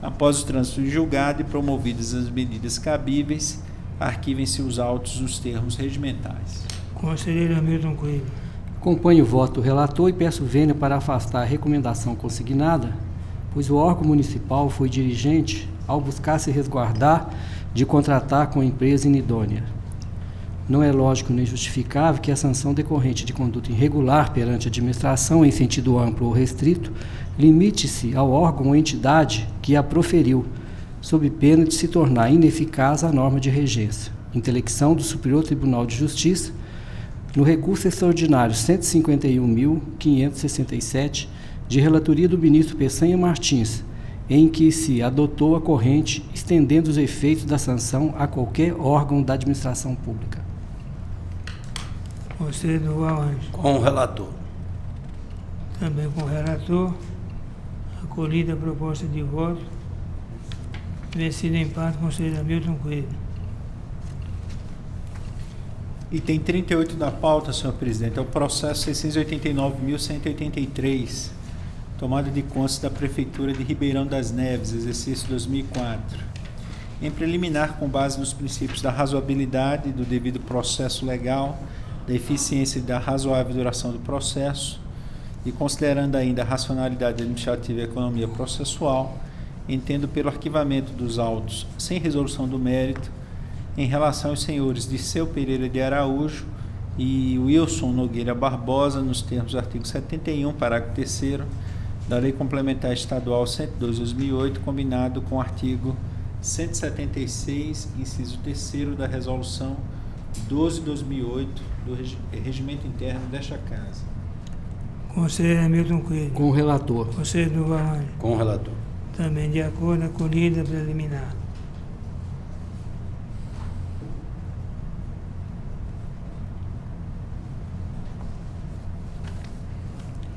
Após o trânsito de julgado e promovidas as medidas cabíveis, arquivem-se os autos nos termos regimentais. Conselheiro Hamilton Coelho. Acompanho o voto do relator e peço vênia para afastar a recomendação consignada, pois o órgão municipal foi diligente ao buscar se resguardar de contratar com a empresa inidônea. Não é lógico nem justificável que a sanção decorrente de conduta irregular perante a administração em sentido amplo ou restrito limite-se ao órgão ou entidade que a proferiu, sob pena de se tornar ineficaz a norma de regência. Intelecção do Superior Tribunal de Justiça, no recurso extraordinário 151.567, de relatoria do ministro Peçanha Martins, em que se adotou a corrente estendendo os efeitos da sanção a qualquer órgão da administração pública. Conselheiro Durval Ângelo. Com o relator. Também com o relator. Acolhida a proposta de voto. Vencido em parte, conselheiro Hamilton Coelho. Item 38 da pauta, senhor presidente, é o processo 689.183, tomada de contas da Prefeitura de Ribeirão das Neves, exercício 2004. Em preliminar, com base nos princípios da razoabilidade, do devido processo legal, da eficiência e da razoável duração do processo, e considerando ainda a racionalidade administrativa e a economia processual, entendo pelo arquivamento dos autos sem resolução do mérito, em relação aos senhores Dirceu Pereira de Araújo e Wilson Nogueira Barbosa, nos termos do artigo 71, parágrafo 3º, da Lei Complementar Estadual 102/2008, combinado com o artigo 176, inciso 3º da Resolução 12/2008 do Regimento Interno desta Casa. Conselheiro Hamilton Coelho. Com o relator. Conselheiro Durval Ângelo. Com o relator. Também de acordo, acolhida preliminar.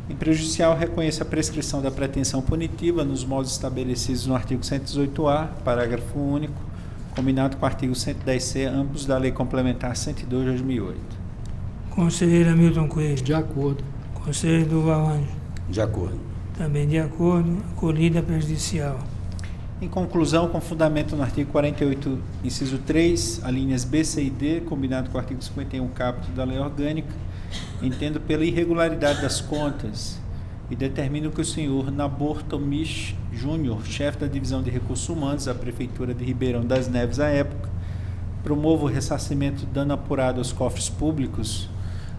Em prejudicial, reconheço a prescrição da pretensão punitiva nos modos estabelecidos no artigo 118-A, parágrafo único, combinado com o artigo 110-C, ambos da Lei Complementar 102/2008. Conselheiro Hamilton Coelho. De acordo. Conselheiro Durval Ângelo. De acordo. Também de acordo, acolhida prejudicial. Em conclusão, com fundamento no artigo 48, inciso 3, alíneas B, C e D, combinado com o artigo 51, caput da Lei Orgânica, entendo pela irregularidade das contas e determino que o senhor Nabor Tomish Júnior, chefe da Divisão de Recursos Humanos da Prefeitura de Ribeirão das Neves à época, promova o ressarcimento do dano apurado aos cofres públicos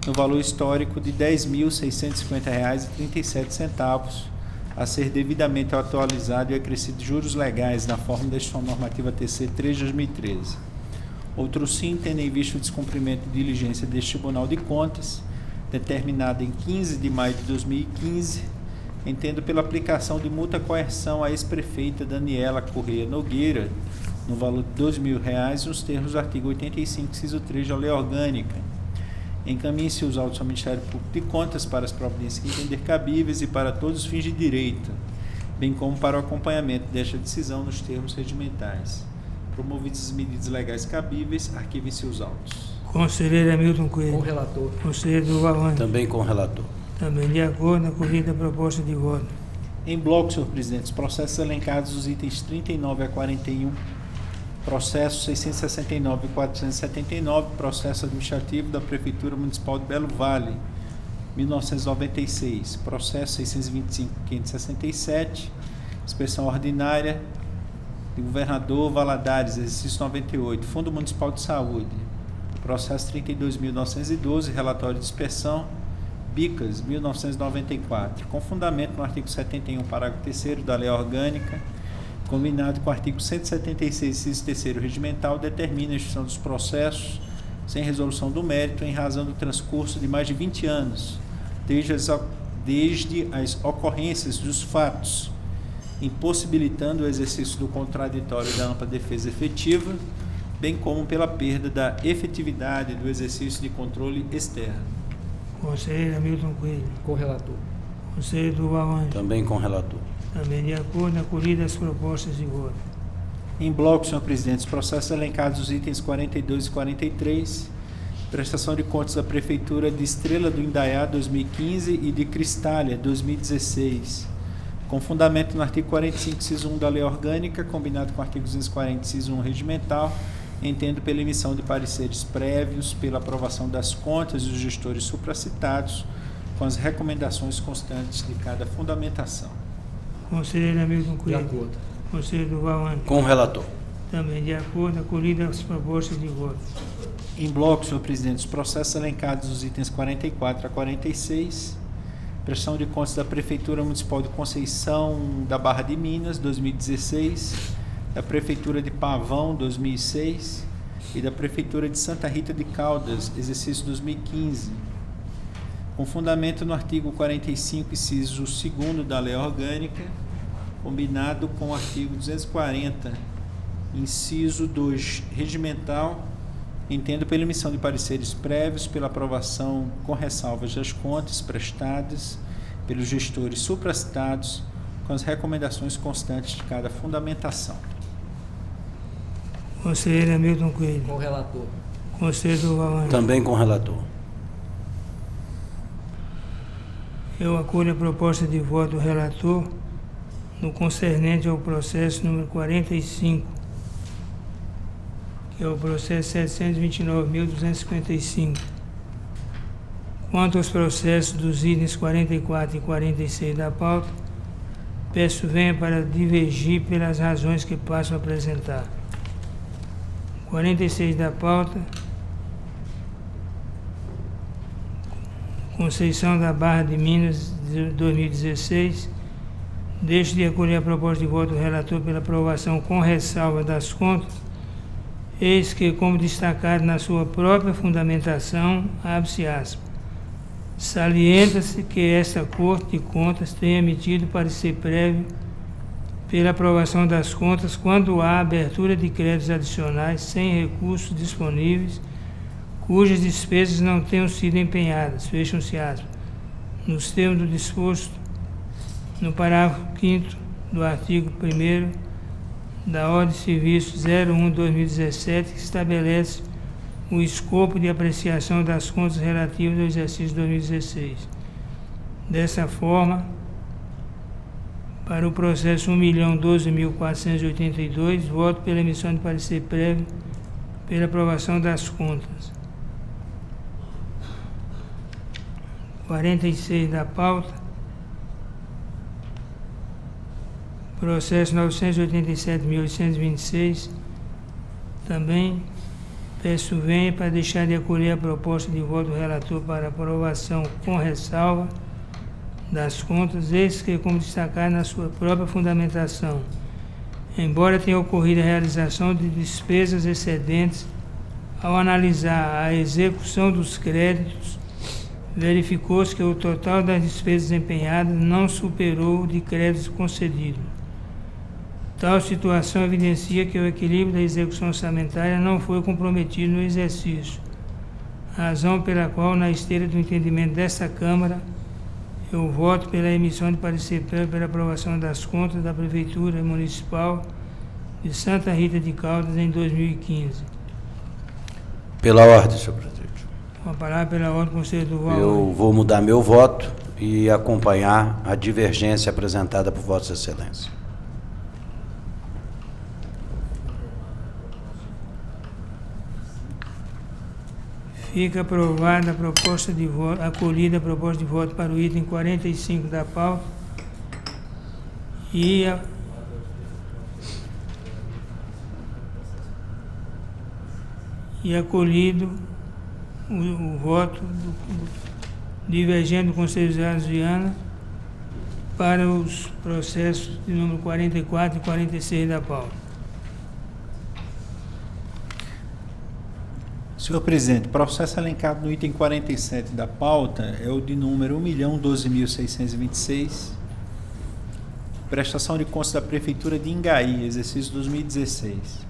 no valor histórico de R$ 10.650,37, a ser devidamente atualizado e acrescido de juros legais na forma da Instituição Normativa TC 3 de 2013. Outro sim, tendo em vista o descumprimento de diligência deste Tribunal de Contas, determinada em 15 de maio de 2015, entendo pela aplicação de multa-coerção à ex-prefeita Daniela Correia Nogueira, no valor de R$ 2.000, nos termos do artigo 85, inciso 3 da Lei Orgânica. Encaminhe-se os autos ao Ministério Público de Contas para as providências que entender cabíveis e para todos os fins de direito, bem como para o acompanhamento desta decisão nos termos regimentais. Promovidas as medidas legais cabíveis, arquivem-se os autos. Conselheiro Hamilton Coelho. Com o relator. Conselheiro Durval Ângelo. Também com o relator. Também de acordo, acolhida a proposta de voto. Em bloco, senhor presidente, os processos elencados dos itens 39 a 41, processo 669 e 479, processo administrativo da Prefeitura Municipal de Belo Vale, 1996, processo 625 e 567, inspeção ordinária de Governador Valadares, exercício 98, Fundo Municipal de Saúde, processo 32.912, relatório de inspeção, Bicas, 1994, com fundamento no artigo 71, parágrafo 3º da Lei Orgânica, combinado com o artigo 176, inciso 3º regimental, determina a extinção dos processos sem resolução do mérito em razão do transcurso de mais de 20 anos, desde as ocorrências dos fatos, impossibilitando o exercício do contraditório da ampla defesa efetiva, bem como pela perda da efetividade do exercício de controle externo. Conselheiro Hamilton Coelho. Com o relator. Conselheiro Durval Ângelo. Também com o relator. Também de acordo, acolhida as propostas de voto. Em bloco, senhor presidente, os processos elencados dos itens 42 e 43, Prestação de contas da Prefeitura de Estrela do Indaiá 2015 e de Cristália 2016. Com fundamento no artigo 45, inciso 1 da Lei Orgânica, combinado com o artigo 240, inciso 1 regimental, entendo pela emissão de pareceres prévios, pela aprovação das contas dos gestores supracitados, com as recomendações constantes de cada fundamentação. Conselheiro Hamilton De Coelho. acordo. Conselheiro Durval Ângelo. Com o relator. Também de acordo. Acolhidas as propostas de voto. Em bloco, senhor presidente, os processos elencados nos itens 44 a 46, prestação de contas da Prefeitura Municipal de Conceição da Barra de Minas, 2016, da Prefeitura de Pavão, 2006, e da Prefeitura de Santa Rita de Caldas, exercício 2015. Com fundamento no artigo 45, inciso 2º da Lei Orgânica, combinado com o artigo 240, inciso 2 regimental, entendo pela emissão de pareceres prévios, pela aprovação com ressalvas das contas prestadas pelos gestores supracitados, com as recomendações constantes de cada fundamentação. Conselheiro Hamilton Coelho. Com o relator. Conselheiro Durval Ângelo. Também com o relator. Eu acolho a proposta de voto do relator no concernente ao processo número 45, que é o processo 729.255. Quanto aos processos dos itens 44 e 46 da pauta, peço venha para divergir pelas razões que passo a apresentar. 46 da pauta, Conceição da Barra de Minas, de 2016. Deixo de acolher a proposta de voto do relator pela aprovação com ressalva das contas, eis que, como destacado na sua própria fundamentação, abre-se aspas, salienta-se que esta Corte de Contas tem emitido parecer prévio pela aprovação das contas quando há abertura de créditos adicionais sem recursos disponíveis, cujas despesas não tenham sido empenhadas, fecham-se aspas, nos termos do disposto no parágrafo 5º do artigo 1º da Ordem de Serviço 01/2017, que estabelece o escopo de apreciação das contas relativas ao exercício 2016. Dessa forma, para o processo 1.012.482, voto pela emissão de parecer prévio pela aprovação das contas. 46 da pauta, processo 987.826, também peço venha para deixar de acolher a proposta de voto do relator para aprovação com ressalva das contas, eis que, como destacar na sua própria fundamentação, embora tenha ocorrido a realização de despesas excedentes, ao analisar a execução dos créditos, verificou-se que o total das despesas empenhadas não superou o de créditos concedidos. Tal situação evidencia que o equilíbrio da execução orçamentária não foi comprometido no exercício, razão pela qual, na esteira do entendimento desta Câmara, eu voto pela emissão de parecer prévio pela aprovação das contas da Prefeitura Municipal de Santa Rita de Caldas em 2015. Pela ordem, senhor presidente. Com a palavra pela ordem, conselheiro Durval. Eu vou mudar meu voto e acompanhar a divergência apresentada por Vossa Excelência. Fica aprovada a proposta de voto, acolhida a proposta de voto para o item 45 da pauta e acolhido o voto divergente do Conselho José Viana para os processos de número 44 e 46 da pauta. Senhor presidente, o processo elencado no item 47 da pauta é o de número 1.012.626, prestação de contas da Prefeitura de Ingaí, exercício 2016.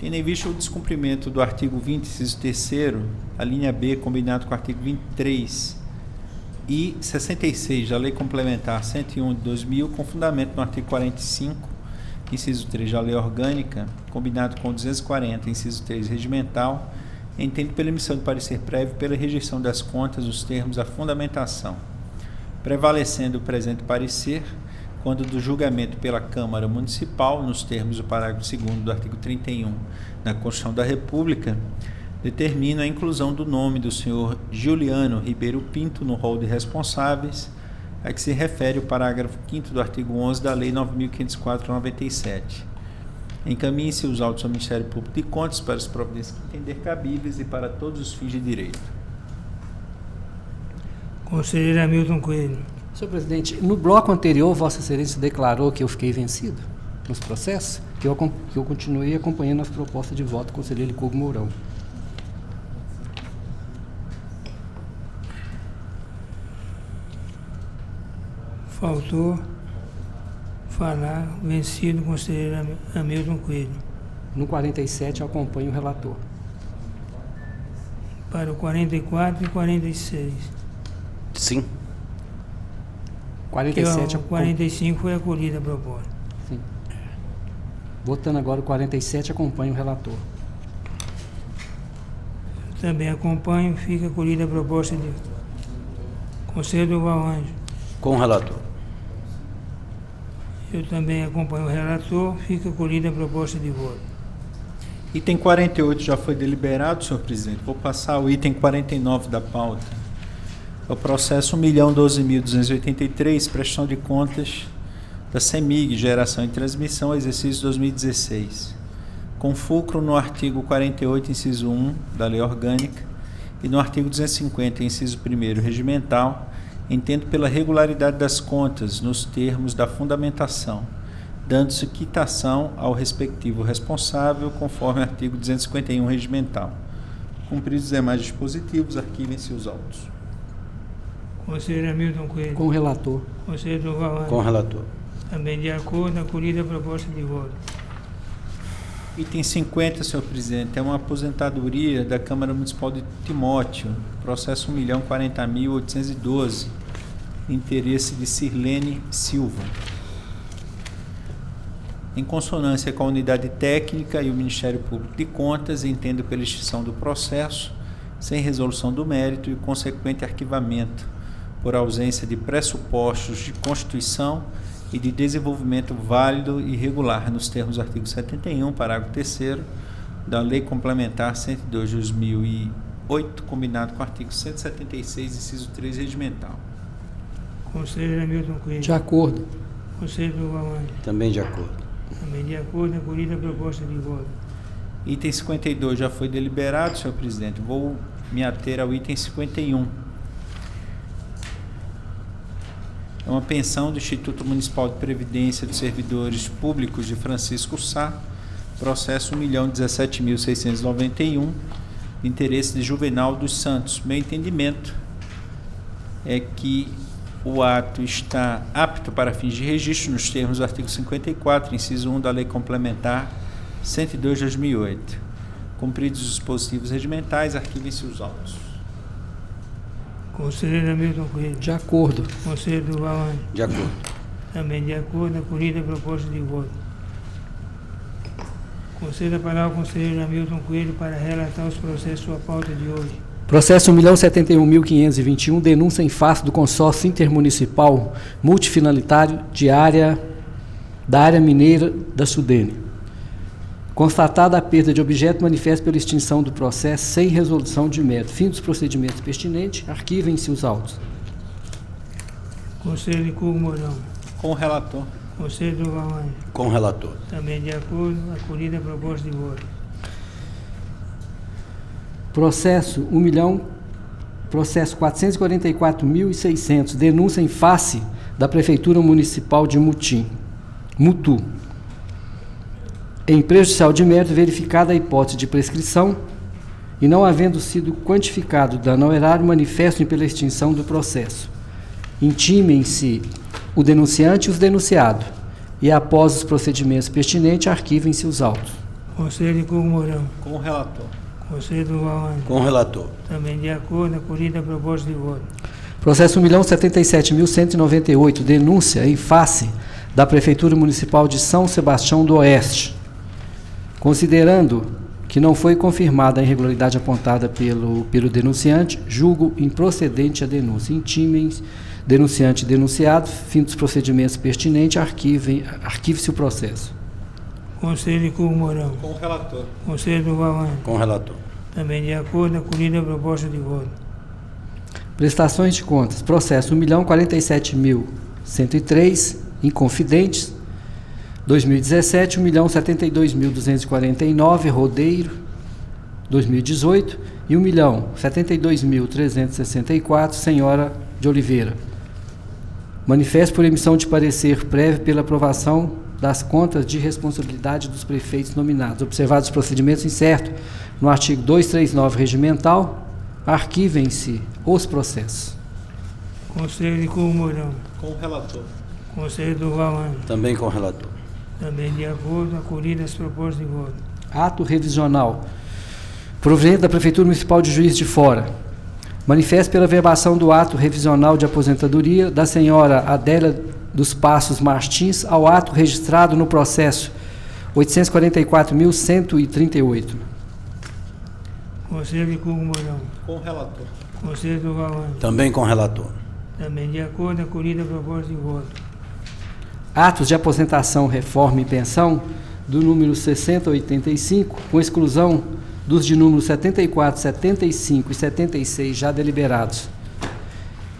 Tendo em vista o descumprimento do artigo 20, inciso 3º, a linha B, combinado com o artigo 23 e 66 da Lei Complementar 101 de 2000, com fundamento no artigo 45, inciso 3 da Lei Orgânica, combinado com o 240, inciso 3 regimental, entendo pela emissão de parecer prévio pela rejeição das contas nos termos da fundamentação, prevalecendo o presente parecer quando do julgamento pela Câmara Municipal, nos termos do parágrafo 2º do artigo 31 da Constituição da República, determina a inclusão do nome do senhor Juliano Ribeiro Pinto no rol de responsáveis, a que se refere o parágrafo 5º do artigo 11 da Lei 9.504/97. Encaminhe-se os autos ao Ministério Público de Contas para as providências que entender cabíveis e para todos os fins de direito. Conselheiro Hamilton Coelho. Senhor presidente, no bloco anterior, Vossa Excelência declarou que eu fiquei vencido nos processos, que eu continuei acompanhando as propostas de voto do conselheiro Licurgo Mourão. Faltou falar vencido, conselheiro Hamilton Coelho. No 47, eu acompanho o relator. Para o 44 e 46. Sim. 47, o 45 foi acolhida a proposta. Sim. Votando agora o 47, acompanho o relator. Também acompanho, fica acolhida a proposta de Conselheiro Durval Anjo. Com o relator. Eu também acompanho o relator, fica acolhida a proposta de voto. Item 48 já foi deliberado, senhor presidente. Vou passar ao item 49 da pauta. É o processo 1.012.283, prestação de contas da CEMIG, geração e transmissão, exercício 2016. Com fulcro no artigo 48, inciso 1 da Lei Orgânica e no artigo 250, inciso 1º regimental, entendo pela regularidade das contas nos termos da fundamentação, dando-se quitação ao respectivo responsável, conforme o artigo 251 regimental. Cumpridos os demais dispositivos, arquivem-se os autos. Conselheiro Hamilton Coelho. Com o relator. Conselheiro Durval Anjo. Com o relator. Também de acordo, acolhida a proposta de voto. Item 50, senhor presidente, é uma aposentadoria da Câmara Municipal de Timóteo, processo 1.040.812, interesse de Sirlene Silva. Em consonância com a unidade técnica e o Ministério Público de Contas, entendo pela extinção do processo, sem resolução do mérito e consequente arquivamento, por ausência de pressupostos de constituição e de desenvolvimento válido e regular nos termos do artigo 71, parágrafo 3º da Lei Complementar 102 de 2008, combinado com o artigo 176, inciso 3 regimental. Conselheiro Hamilton Coelho. De acordo. Conselheiro Durval Anjo. Também de acordo. Também de acordo, acolhida a proposta de voto. Item 52 já foi deliberado, senhor presidente. Vou me ater ao item 51. É uma pensão do Instituto Municipal de Previdência dos Servidores Públicos de Francisco Sá, processo 1.017.691, interesse de Juvenal dos Santos. Meu entendimento é que o ato está apto para fins de registro nos termos do artigo 54, inciso 1 da Lei Complementar 102 de 2008. Cumpridos os dispositivos regimentais, arquivem-se os autos. Conselheiro Hamilton Coelho. De acordo. Conselheiro Durval Anjo. De acordo. Também de acordo, acolhida a proposta de voto. Concedo a palavra ao conselheiro Hamilton Coelho para relatar os processos sua pauta de hoje. Processo 1.071.521, denúncia em face do consórcio intermunicipal multifinalitário da área mineira da Sudene. Constatada a perda de objeto, manifesto pela extinção do processo sem resolução de mérito. Fim dos procedimentos pertinentes, arquivem-se os autos. Conselheiro Licurgo Mourão. Com o relator. Conselheiro Durval Anjo. Com o relator. Também de acordo, acolhida a proposta de voto. Processo 444.600, denúncia em face da Prefeitura Municipal de Mutu. Em prejudicial de mérito, verificada a hipótese de prescrição e não havendo sido quantificado dano ao erário, manifestem pela extinção do processo. Intimem-se o denunciante e os denunciados e, após os procedimentos pertinentes, arquivem-se os autos. Conselheiro Licurgo Mourão. Com o relator. Conselheiro Durval Anjo. Com o relator. Também de acordo, acolhida a proposta de voto. Processo 1.077.198, denúncia em face da Prefeitura Municipal de São Sebastião do Oeste. Considerando que não foi confirmada a irregularidade apontada pelo denunciante, julgo improcedente a denúncia. Intimem denunciante e denunciado, fim dos procedimentos pertinentes, arquive-se o processo. Conselheiro Cuco Mourão. Com o relator. Conselheiro Durval Ângelo. Com o relator. Também de acordo, acolhida a proposta de voto. Prestações de contas. Processo 1.047.103, Inconfidentes. 2017, 1.072.249, Rodeiro. 2018. E 1.072.364, Senhora de Oliveira. Manifesto por emissão de parecer prévio pela aprovação das contas de responsabilidade dos prefeitos nominados. Observados os procedimentos incertos no artigo 239 regimental, arquivem-se os processos. Conselheiro de Cuco Mourão. Com o relator. Conselheiro Durval Ângelo. Também com o relator. Também de acordo, acolhida as propostas de voto. Ato revisional. Proveniente da Prefeitura Municipal de Juiz de Fora. Manifesto pela verbação do ato revisional de aposentadoria da senhora Adélia dos Passos Martins ao ato registrado no processo 844.138. Conselheiro de Cuco Mourão. Com o relator. Conselheiro Durval Ângelo. Também com o relator. Também de acordo, acolhida a proposta de voto. Atos de aposentação, reforma e pensão do número 6085, com exclusão dos de número 74, 75 e 76 já deliberados.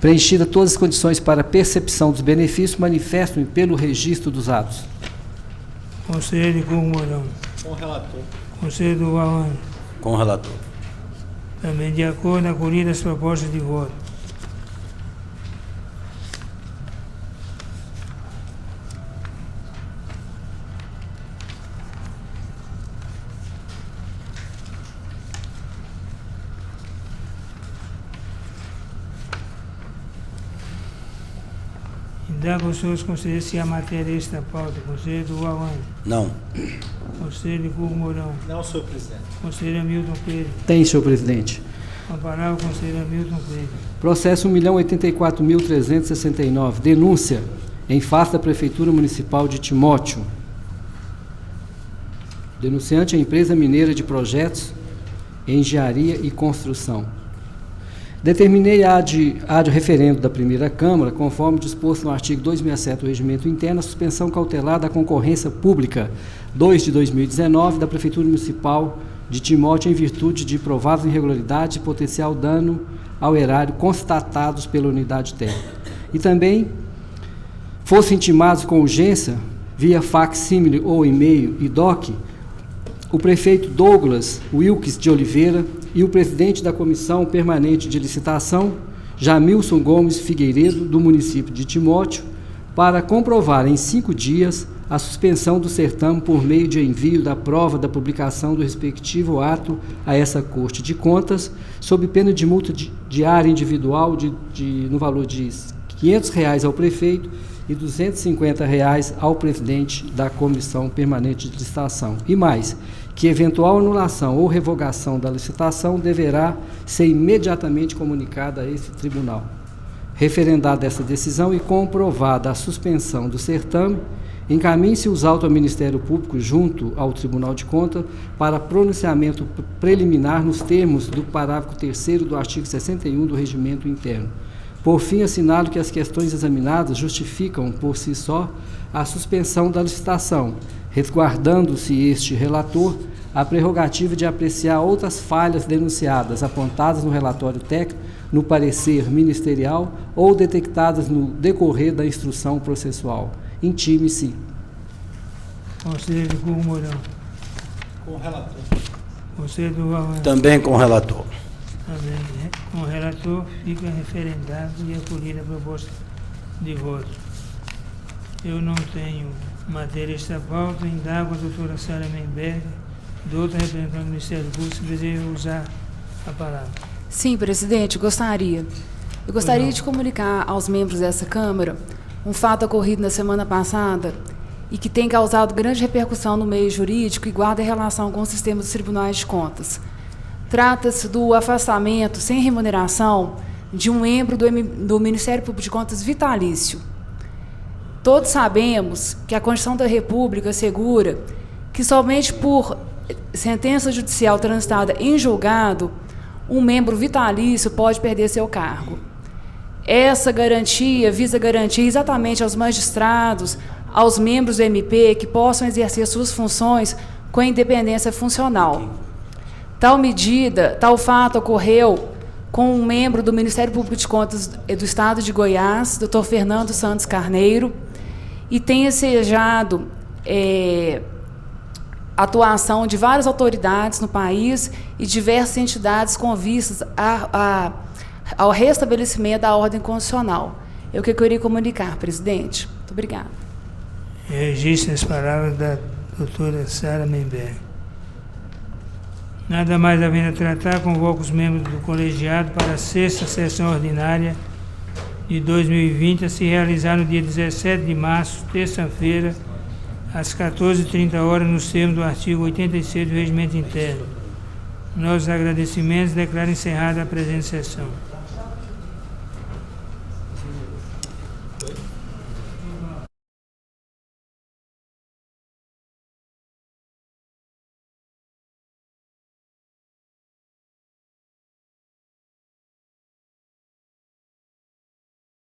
Preenchida todas as condições para percepção dos benefícios, manifestam pelo registro dos atos. Conselheiro de Cuco Mourão. Com o relator. Conselheiro Durval Ângelo. Com o relator. Também de acordo, acolhida as propostas de voto. Indago aos senhores conselheiros se a matéria está pauta. Conselheiro Durval Ângelo. Não. Conselheiro de Cuco Mourão. Não, senhor presidente. Conselheiro Hamilton Coelho. Tem, senhor presidente. Com a palavra, o conselheiro Hamilton Coelho. Processo 1.084.369, denúncia em face da Prefeitura Municipal de Timóteo. Denunciante é a Empresa Mineira de Projetos, Engenharia e Construção. Determinei ad referendo da primeira Câmara, conforme disposto no artigo 267 do Regimento Interno, a suspensão cautelar da concorrência pública 2 de 2019 da Prefeitura Municipal de Timóteo em virtude de prováveis irregularidades e potencial dano ao erário constatados pela unidade técnica. E também fossem intimados com urgência, via fac-símile ou e-mail e DOC, o prefeito Douglas Wilkes de Oliveira e o presidente da Comissão Permanente de Licitação, Jamilson Gomes Figueiredo, do município de Timóteo, para comprovar em 5 dias a suspensão do certame por meio de envio da prova da publicação do respectivo ato a essa Corte de Contas, sob pena de multa diária individual no valor de R$ 500 ao prefeito e R$ 250 ao presidente da Comissão Permanente de Licitação. E mais, que eventual anulação ou revogação da licitação deverá ser imediatamente comunicada a esse tribunal. Referendada essa decisão e comprovada a suspensão do certame, encaminhe-se os autos ao Ministério Público junto ao Tribunal de Contas para pronunciamento preliminar nos termos do parágrafo 3º do artigo 61 do Regimento Interno. Por fim, assinalo que as questões examinadas justificam por si só a suspensão da licitação, resguardando-se este relator a prerrogativa de apreciar outras falhas denunciadas, apontadas no relatório técnico, no parecer ministerial ou detectadas no decorrer da instrução processual. Intime-se. Conselheiro de Cuco Mourão. Com o relator. Conselheiro Durval Ângelo. Também com o relator. Também, né? Com o relator, fica referendado e acolhida a proposta de voto. Eu não tenho matéria esta pauta, indago a doutora Sara Menberger, doutora representante do Ministério Público, se deseja usar a palavra. Sim, presidente, gostaria. Eu gostaria de comunicar aos membros dessa Câmara um fato ocorrido na semana passada e que tem causado grande repercussão no meio jurídico e guarda relação com o sistema dos tribunais de contas. Trata-se do afastamento sem remuneração de um membro do Ministério Público de Contas vitalício. Todos sabemos que a Constituição da República assegura que somente por sentença judicial transitada em julgado, um membro vitalício pode perder seu cargo. Essa garantia visa garantir exatamente aos magistrados, aos membros do MP que possam exercer suas funções com independência funcional. Tal fato ocorreu com um membro do Ministério Público de Contas do Estado de Goiás, Dr. Fernando Santos Carneiro, e tem ensejado atuação de várias autoridades no país e diversas entidades com vistas ao restabelecimento da ordem constitucional. É o que eu queria comunicar, presidente. Muito obrigada. Registre as palavras da doutora Sara Member. Nada mais havendo a tratar, convoco os membros do colegiado para a 6ª sessão ordinária de 2020 a se realizar no dia 17 de março, terça-feira, às 14h30, nos termos do artigo 86 do Regimento Interno. Nossos agradecimentos, declaro encerrada a presente sessão.